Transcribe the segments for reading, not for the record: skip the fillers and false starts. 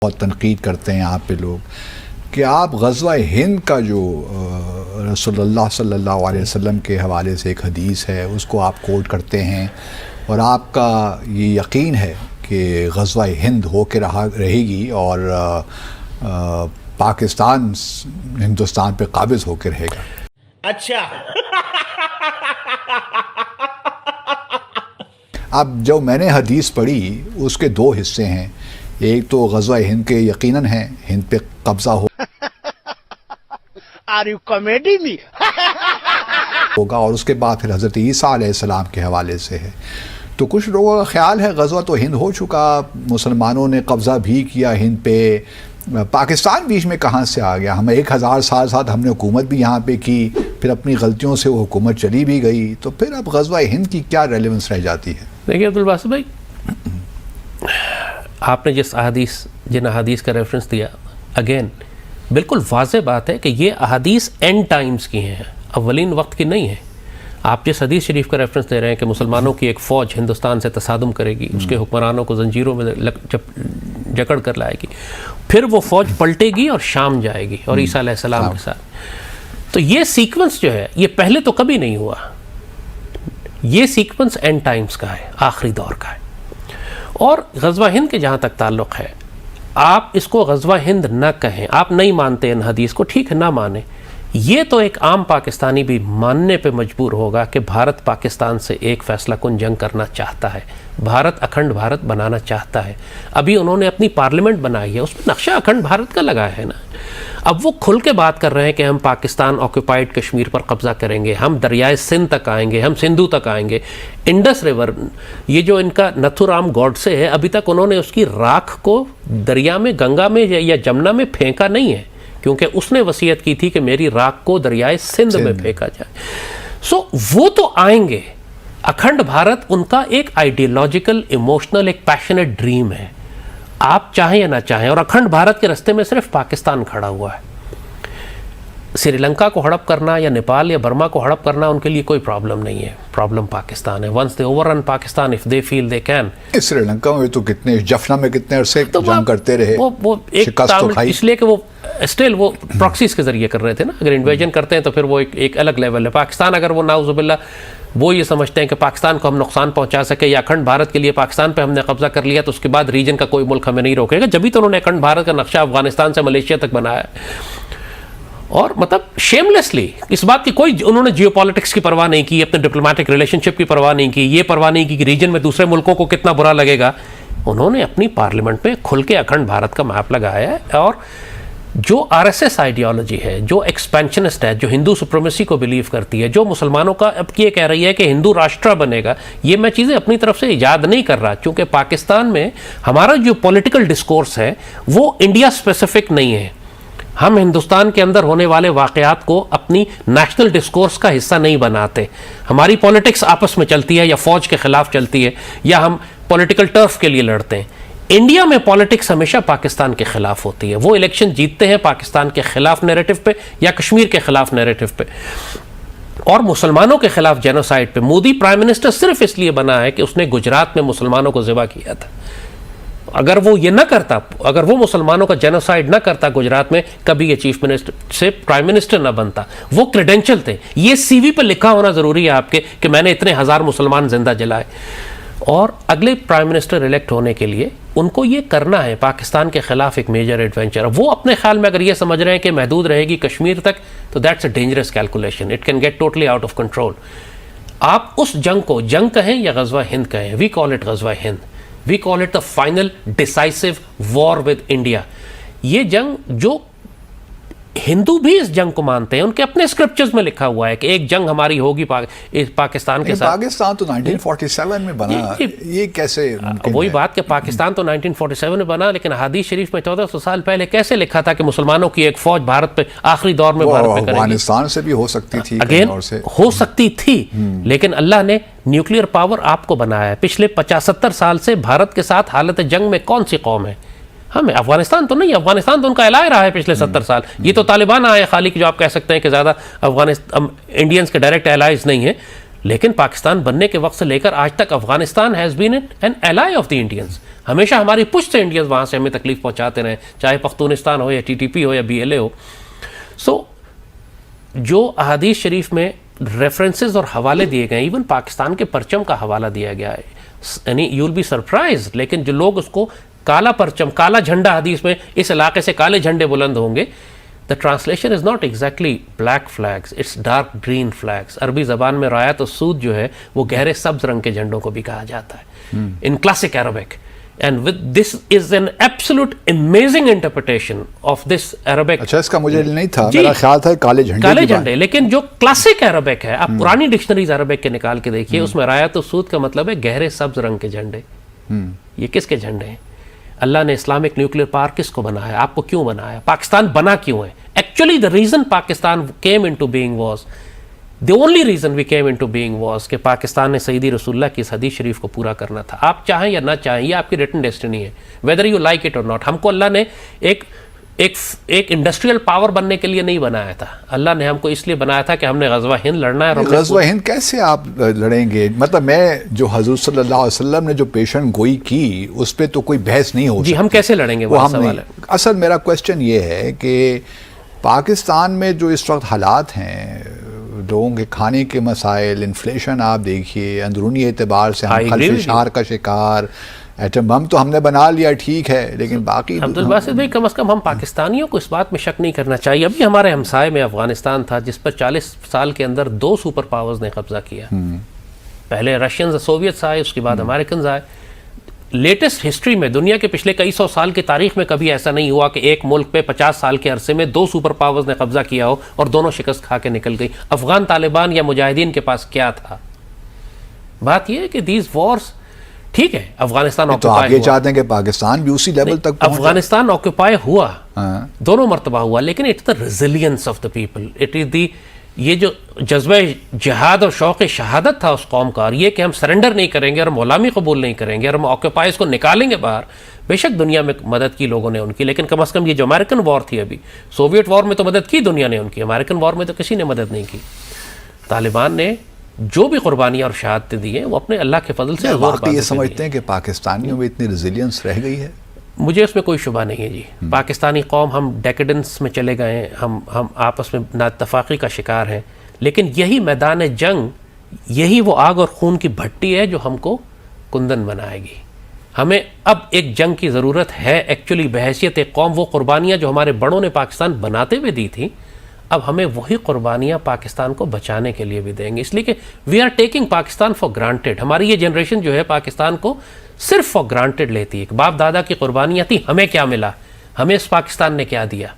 बहुत तनकीद करते हैं आप पे लोग कि आप ग़ज़वा हिंद का जो रसूलुल्लाह सल्लल्लाहु अलैहि वसल्लम के हवाले से एक हदीस है उसको आप कोट करते हैं और आपका ये यकीन है कि ग़ज़वा हिंद हो के रहेगी और पाकिस्तान हिंदुस्तान पे काबिज़ होकर रहेगा। अच्छा अब जो मैंने हदीस पढ़ी उसके दो हिस्से हैं, एक तो ग़ज़वा हिंद के यकीनन है हिंद पे कब्ज़ा आर यू कॉमेडी मी होगा और उसके बाद फिर हज़रत ईसा अलैहिस्सलाम के हवाले से है। तो कुछ लोगों का ख्याल है ग़ज़वा तो हिंद हो चुका, मुसलमानों ने कब्ज़ा भी किया हिंद पे, पाकिस्तान बीच में कहाँ से आ गया? हम 1000 साल साथ हमने हुकूमत भी यहाँ पे की, फिर अपनी गलतियों से वो हुकूमत चली भी गई, तो फिर अब ग़ज़वा हिंद की क्या रेलेवेंस रह जाती है? देखिए अब्दुल बासित भाई, आपने जिन अहादीस का रेफरेंस दिया, अगेन बिल्कुल वाज़ेह बात है कि ये अहादीस एंड टाइम्स की हैं, अव्वलीन वक्त की नहीं है। आप जिस हदीस शरीफ का रेफरेंस दे रहे हैं कि मुसलमानों की एक फ़ौज हिंदुस्तान से तसादुम करेगी, उसके हुक्मरानों को जंजीरों में जकड़ कर लाएगी, फिर वो फ़ौज पलटेगी और शाम जाएगी और ईसा अलैहिस्सलाम के साथ, तो ये सीक्वेंस जो है ये पहले तो कभी नहीं हुआ। ये सीक्वेंस एंड टाइम्स का है, आखिरी दौर का है। और ग़ज़वा हिंद के जहाँ तक ताल्लुक़ है, आप इसको ग़ज़वा हिंद न कहें, आप नहीं मानते इन हदीस को, ठीक है ना माने, ये तो एक आम पाकिस्तानी भी मानने पे मजबूर होगा कि भारत पाकिस्तान से एक फ़ैसला कुन जंग करना चाहता है, भारत अखंड भारत बनाना चाहता है। अभी उन्होंने अपनी पार्लियामेंट बनाई है, उसमें नक्शा अखंड भारत का लगा है ना। अब वो खुल के बात कर रहे हैं कि हम पाकिस्तान ऑक्यूपाइड कश्मीर पर कब्ज़ा करेंगे, हम दरियाए सिंध तक आएंगे, हम सिंधु तक आएंगे, इंडस रिवर, ये जो इनका नथुराम गॉडसे है, अभी तक उन्होंने उसकी राख को दरिया में, गंगा में या जमुना में फेंका नहीं है, क्योंकि उसने वसीयत की थी कि मेरी राख को दरियाए सिंध में फेंका जाए। सो वो तो आएंगे। अखंड भारत उनका एक आइडियोलॉजिकल, इमोशनल, एक पैशनेट ड्रीम है, आप चाहें या ना चाहें। और अखंड भारत के रास्ते में सिर्फ पाकिस्तान खड़ा हुआ है। श्रीलंका को हड़प करना या नेपाल या बर्मा को हड़प करना उनके लिए कोई प्रॉब्लम नहीं है, प्रॉब्लम पाकिस्तान है। Once they overrun Pakistan, if they feel they can. Sri Lanka में तो कितने, जफना में कितने अरसे तो जंग करते रहे, वो एक इसलिए कि वो स्टिल वो प्रॉक्सीज के जरिए कर रहे थे ना। अगर इन्वेजन करते हैं तो फिर वो एक अलग लेवल है। पाकिस्तान अगर वो नाउजुबिल्ला वो ये समझते हैं कि पाकिस्तान को हम नुकसान पहुंचा सके या अखंड भारत के लिए पाकिस्तान पे हमने कब्जा कर लिया तो उसके बाद रीजन का कोई मुल्क हमें नहीं रोकेगा, जब भी तो उन्होंने अखंड भारत का नक्शा अफगानिस्तान से मलेशिया तक बनाया। और मतलब शेमलेसली, इस बात की कोई उन्होंने जियोपॉलिटिक्स की परवाह नहीं की, अपने डिप्लोमेटिक रिलेशनशिप की परवाह नहीं की, ये परवाह नहीं की कि रीजन में दूसरे मुल्कों को कितना बुरा लगेगा। उन्होंने अपनी पार्लियामेंट में खुल के अखंड भारत का मैप लगाया है। और जो आरएसएस आइडियोलॉजी है, जो एक्सपेंशनिस्ट है, जो हिंदू सुप्रीमेसी को बिलीव करती है, जो मुसलमानों का अब ये कह रही है कि हिंदू राष्ट्र बनेगा, ये मैं चीज़ें अपनी तरफ से ईजाद नहीं कर रहा, क्योंकि पाकिस्तान में हमारा जो पॉलिटिकल डिस्कोर्स है वो इंडिया स्पेसिफिक नहीं है। हम हिंदुस्तान के अंदर होने वाले वाक़यात को अपनी नेशनल डिस्कोर्स का हिस्सा नहीं बनाते। हमारी पॉलिटिक्स आपस में चलती है, या फौज के खिलाफ चलती है, या हम पॉलिटिकल टर्फ के लिए लड़ते हैं। इंडिया में पॉलिटिक्स हमेशा पाकिस्तान के खिलाफ होती है। वो इलेक्शन जीतते हैं पाकिस्तान के खिलाफ नैरेटिव पे या कश्मीर के खिलाफ नैरेटिव पे, और मुसलमानों के खिलाफ जेनोसाइड पे। मोदी प्राइम मिनिस्टर सिर्फ इसलिए बना है कि उसने गुजरात में मुसलमानों को ज़िबा किया था। अगर वो ये ना करता, अगर वो मुसलमानों का जेनोसाइड ना करता गुजरात में, कभी ये चीफ मिनिस्टर से प्राइम मिनिस्टर ना बनता। वो क्रेडेंशियल थे, ये सीवी पे लिखा होना जरूरी है आपके कि मैंने इतने हजार मुसलमान जिंदा जलाए। और अगले प्राइम मिनिस्टर इलेक्ट होने के लिए उनको ये करना है पाकिस्तान के खिलाफ एक मेजर एडवेंचर। वो अपने ख्याल में अगर ये समझ रहे हैं कि महदूद रहेगी कश्मीर तक, तो that's a dangerous calculation, it can get totally out of control. आप उस जंग को जंग कहें या ग़ज़वा हिंद कहें, वी कॉल इट ग़ज़वा हिंद, we call it the final decisive war with India. ये जंग, जो हिंदू भी इस जंग को मानते हैं, उनके अपने स्क्रिप्चर्स में लिखा हुआ है कि एक जंग हमारी होगी पाकिस्तान के साथ। पाकिस्तान तो 1947 में बना, ये कैसे? वही बात कि पाकिस्तान तो 1947 में बना, लेकिन हदीस शरीफ में 1400 साल पहले कैसे लिखा था कि मुसलमानों की एक फौज भारत पे आखिरी दौर में भारत पे करेगी। अफगानिस्तान से भी हो सकती थी, अगेन हो सकती थी, लेकिन अल्लाह ने न्यूक्लियर पावर आपको बनाया है। पिछले 75-70 साल से भारत के साथ हालत जंग में कौन सी कौम है? हमें अफगानिस्तान तो नहीं, अफगानिस्तान तो उनका इलाज रहा है पिछले 70 साल। ये तो तालिबान आए खाली, कि जो आप कह सकते हैं कि ज़्यादा अफगानिस्तान इंडियंस के डायरेक्ट एलाइज नहीं है। लेकिन पाकिस्तान बनने के वक्त से लेकर आज तक Afghanistan has been an ally of the Indians. हमेशा हमारी पुश्त से इंडियंस वहाँ से हमें तकलीफ पहुँचाते रहे, चाहे पख्तूनिस्तान हो या TTP हो या BLA हो। सो जो अहादीस शरीफ में रेफरेंसेस और हवाले दिए गए, इवन पाकिस्तान के परचम का हवाला दिया गया है, यानी यू विल बी सरप्राइज, लेकिन जो लोग उसको काला परचम, काला झंडा, हदीस में इस इलाके से काले झंडे बुलंद होंगे, the translation is not exactly black flags, it's dark green flags. अरबी जबान में रायत और सूद जो है वो गहरे सब्ज रंग के झंडों को भी कहा जाता है इन classic Arabic. And with this is an absolute amazing interpretation of this Arabic. अच्छा, इसका मुझे नहीं था, मेरा ख्याल था काले झंडे। लेकिन जो क्लासिक अरबिक है, आप पुरानी डिक्शनरीज अरबिक के निकाल के देखिए, उसमें रायत और सूद का मतलब है गहरे सब्ज रंग के झंडे। ये किसके झंडे हैं? अल्लाह ने इस्लामिक न्यूक्लियर पावर किसको बनाया, आपको क्यों बनाया, पाकिस्तान बना क्यों है? Actually the reason Pakistan came into being was, the only reason we came into being was कि पाकिस्तान ने सईदी रसूलुल्लाह की इस हदीस शरीफ को पूरा करना था। आप चाहें या ना चाहें, ये आपकी रिटन डेस्टिनी है, वेदर यू लाइक इट और नॉट। हमको अल्लाह ने एक इंडस्ट्रियल पावर बनने के लिए नहीं बनाया था, अल्लाह ने हमको इसलिए बनाया था कि हमने गज़वा हिंद लड़ना है। गज़वा हिंद कैसे आप लड़ेंगे? मतलब मैं जो हजूर सल्लल्लाहु अलैहि वसल्लम ने जो पेशन गोई की उस पर तो कोई बहस नहीं हो जी, हम कैसे लड़ेंगे वो सवाल है। असल मेरा क्वेश्चन ये है कि पाकिस्तान में जो इस वक्त हालात हैं, लोगों के खाने के मसाइल, इन्फ्लेशन आप देखिए, अंदरूनी एतबार से हम खल्फिशार का शिकार, एटम बम तो हमने बना लिया, ठीक है, लेकिन बाकी अब्दुल बासित भाई, कम से कम हम पाकिस्तानियों को इस बात में शक नहीं करना चाहिए। अभी हमारे हमसाए में अफगानिस्तान था जिस पर 40 साल के अंदर 2 सुपर पावर्स ने कब्जा किया। पहले रशियंस, सोवियट्स आए, उसके बाद अमेरिकन आए। लेटेस्ट हिस्ट्री में, दुनिया के पिछले कई सौ साल की तारीख में कभी ऐसा नहीं हुआ कि एक मुल्क पे 50 साल के अरसे में 2 सुपर पावर्स ने कब्जा किया हो और दोनों शिकस्त खा के निकल गई। अफगान तालिबान या मुजाहिदीन के पास क्या था? बात यह है कि दीज वॉर्स, ठीक है, अफगानिस्तान ऑक्यूपाई हुआ, चाहते हैं कि पाकिस्तान भी उसी लेवल तक पहुंचे। अफगानिस्तान ऑक्यूपाई हुआ, दोनों मरतबा हुआ, लेकिन it's the resilience of the people, it is the, ये जो जज्बा जिहाद और शौक़ शहादत था उस कौम का, और ये कि हम सरेंडर नहीं करेंगे और मौलामी कबूल नहीं करेंगे और हम ऑक्यूपाइज को निकालेंगे बाहर। बेशक दुनिया में मदद की लोगों ने उनकी, लेकिन कम अज़ कम ये जो अमेरिकन वॉर थी, अभी सोवियत वॉर में तो मदद की दुनिया ने उनकी, अमेरिकन वॉर में तो किसी ने मदद नहीं की। तालिबान ने जो भी कुर्बानियाँ और शहादतें दी हैं वो अपने अल्लाह के फजल से। वाकई ये समझते हैं कि पाकिस्तानियों में इतनी रेजिलियंस रह गई है? मुझे उसमें कोई शुबा नहीं है जी। पाकिस्तानी कौम, हम डेकेडेंस में चले गए, हम आपस में नाइत्तफाक़ी का शिकार हैं, लेकिन यही मैदान जंग, यही वो आग और खून की भट्टी है जो हमको कुंदन बनाएगी। हमें अब एक जंग की ज़रूरत है एक्चुअली, बहैसियत एक कौम। वो कुर्बानियाँ जो हमारे बड़ों ने पाकिस्तान बनाते हुए दी थी, अब हमें वही कुर्बानियाँ पाकिस्तान को बचाने के लिए भी देंगे, इसलिए कि we are taking Pakistan for granted. हमारी ये जनरेशन जो है पाकिस्तान को सिर्फ फॉर ग्रांटेड लेती है। बाप दादा की कुर्बानियाँ थी, हमें क्या मिला, हमें इस पाकिस्तान ने क्या दिया।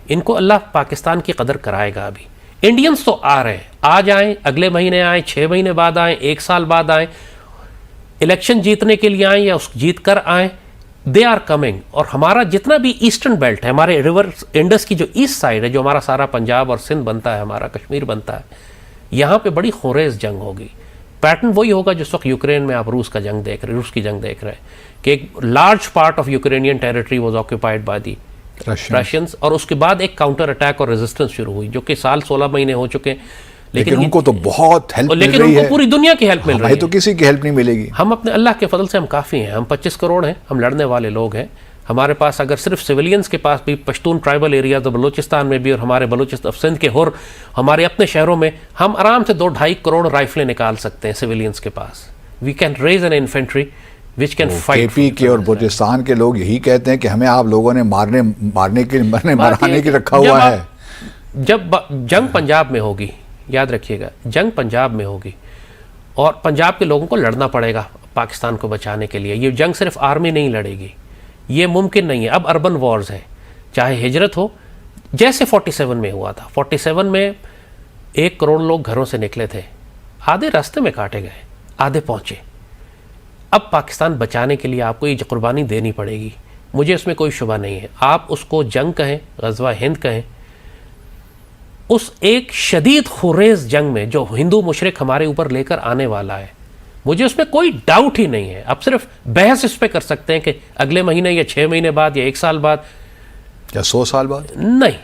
इनको अल्लाह पाकिस्तान की कदर कराएगा। अभी इंडियंस तो आ रहे हैं, आज आएँ, अगले महीने आएँ, 6 महीने बाद आएँ, 1 साल बाद आएँ, इलेक्शन जीतने के लिए आएँ या उस जीत कर आएँ, दे आर कमिंग। और हमारा जितना भी ईस्टर्न बेल्ट है, हमारे रिवर इंडस की जो ईस्ट साइड है, जो हमारा सारा पंजाब और सिंध बनता है, हमारा कश्मीर बनता है, यहाँ पे बड़ी खुरेज जंग होगी। पैटर्न वही होगा जिस वक्त यूक्रेन में आप रूस की जंग देख रहे हैं कि एक large part of Ukrainian territory was occupied by the Russians, और उसके बाद एक काउंटर अटैक और रेजिस्टेंस शुरू हुई, जो कि साल 16 महीने हो चुके हैं। लेकिन उनको तो बहुत हेल्प मिल रही है, लेकिन उनको पूरी दुनिया की हेल्प मिल रही है, तो किसी की हेल्प नहीं मिलेगी। हम अपने अल्लाह के फजल से हम काफ़ी हैं, हम 25 करोड़ हैं, हम लड़ने वाले लोग हैं। हमारे पास अगर सिर्फ सिविलियंस के पास भी, पश्तून ट्राइबल एरिया तो बलूचिस्तान में भी, और हमारे बलूचिस्तान, सिंध के होर, हमारे अपने शहरों में हम आराम से 2-2.5 करोड़ राइफलें निकाल सकते हैं सिविलियंस के पास। We can raise an infantry which can fight. KP के और बलूचिस्तान के लोग यही कहते हैं कि हमें आप लोगों ने मराने की रखा हुआ है। जब जंग पंजाब में होगी, याद रखिएगा, जंग पंजाब में होगी और पंजाब के लोगों को लड़ना पड़ेगा पाकिस्तान को बचाने के लिए। ये जंग सिर्फ आर्मी नहीं लड़ेगी, ये मुमकिन नहीं है। अब अर्बन वॉर्स हैं, चाहे हिजरत हो, जैसे 47 में हुआ था। 47 में 1 करोड़ लोग घरों से निकले थे, आधे रास्ते में काटे गए, आधे पहुंचे। अब पाकिस्तान बचाने के लिए आपको ये कुर्बानी देनी पड़ेगी, मुझे इसमें कोई शुबा नहीं है। आप उसको जंग कहें, गज़वा हिंद कहें, उस एक शदीद खुरेज जंग में जो हिंदू मुशरिक हमारे ऊपर लेकर आने वाला है, मुझे उसमें कोई डाउट ही नहीं है। आप सिर्फ बहस इस पे कर सकते हैं कि अगले महीने या 6 महीने बाद या 1 साल बाद या 100 साल बाद, नहीं,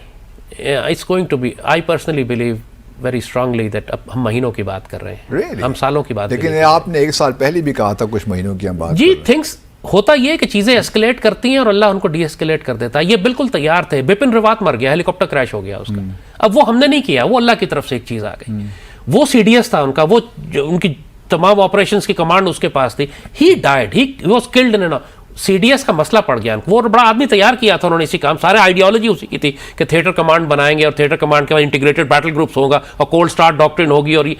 it's going to be, I personally believe very strongly that अब हम महीनों की बात कर रहे हैं Really? हम सालों की बात लेकिन नहीं आपने एक साल पहले भी कहा था कुछ महीनों की हम बात जी कर रहे हैं। थिंग्स होता ये है कि चीजें एस्केलेट करती हैं और अल्लाह उनको डी एस्केलेट कर देता है। ये बिल्कुल तैयार थे, बिपिन रावत मर गया, हेलीकॉप्टर क्रैश हो गया उसका। अब वो हमने नहीं किया, वो अल्लाह की तरफ से एक चीज आ गई। वो सीडीएस था उनका, वो उनकी तमाम ऑपरेशंस की कमांड उसके पास थी। He died, he was killed in CDS का मसला पड़ गया। वो बड़ा आदमी तैयार किया था उन्होंने इसी काम, सारे आइडियोलॉजी उसी की थी कि थिएटर कमांड बनाएंगे और थिएटर कमांड के बाद इंटीग्रेटेड बैटल ग्रुप्स होगा और कोल्ड स्टार्ट डॉक्ट्रिन होगी और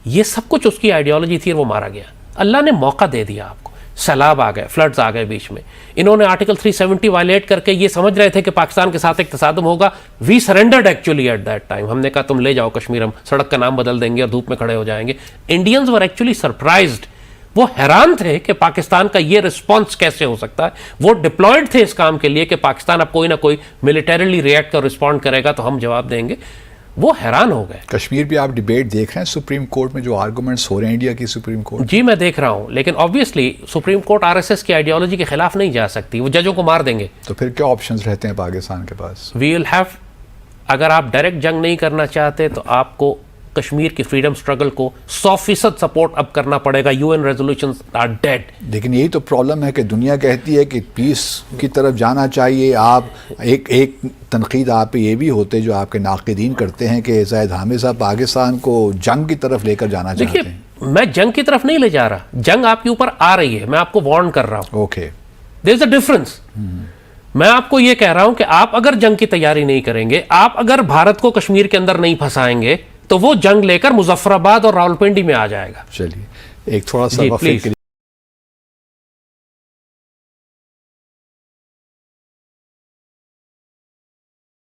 ये सब कुछ उसकी आइडियोलॉजी थी और वो मारा गया। अल्लाह ने मौका दे दिया आपको, सैलाब आ गए, फ्लड्स आ गए बीच में। इन्होंने आर्टिकल 370 वायलेट करके ये समझ रहे थे कि पाकिस्तान के साथ एक तसादुम होगा। We surrendered actually at that time. हमने कहा तुम ले जाओ कश्मीर, हम सड़क का नाम बदल देंगे और धूप में खड़े हो जाएंगे। इंडियंस वर एक्चुअली सरप्राइज्ड, वो हैरान थे कि पाकिस्तान का ये रिस्पॉन्स कैसे हो सकता है। वो डिप्लॉयड थे इस काम के लिए कि पाकिस्तान अब कोई ना कोई मिलिटरीली रिएक्ट और रिस्पॉन्ड करेगा तो हम जवाब देंगे। वो हैरान हो गए। कश्मीर पे आप डिबेट देख रहे हैं सुप्रीम कोर्ट में, जो आर्गुमेंट्स हो रहे हैं इंडिया की सुप्रीम कोर्ट? जी मैं देख रहा हूं, लेकिन ऑब्वियसली सुप्रीम कोर्ट आरएसएस की आइडियोलॉजी के खिलाफ नहीं जा सकती, वो जजों को मार देंगे। तो फिर क्या ऑप्शंस रहते हैं पाकिस्तान के पास? वी विल हैव, अगर आप डायरेक्ट जंग नहीं करना चाहते तो आपको कश्मीर की फ्रीडम स्ट्रगल को 100% सपोर्ट अब करना पड़ेगा। UN resolutions are dead. लेकिन यही तो प्रॉब्लम है कि दुनिया कहती है कि पीस की तरफ जाना चाहिए। आप एक तनकीद आप पे ये भी होते जो आपके नाक़िदीन करते हैं कि ज़ाहिद हामिद साहब पाकिस्तान को जंग की तरफ लेकर जाना चाहते हैं। देखिए मैं जंग की तरफ नहीं ले जा रहा, जंग आपके ऊपर आ रही है, मैं आपको वार्न कर रहा हूं। Okay, there is a difference. मैं आपको ये कह रहा हूं कि आप अगर जंग की तैयारी नहीं करेंगे, आप अगर भारत को कश्मीर के अंदर नहीं फंसाएंगे तो वो जंग लेकर मुजफ्फराबाद और रावलपिंडी में आ जाएगा। चलिए एक थोड़ा सा जी, वक्फे प्लीज। के लिए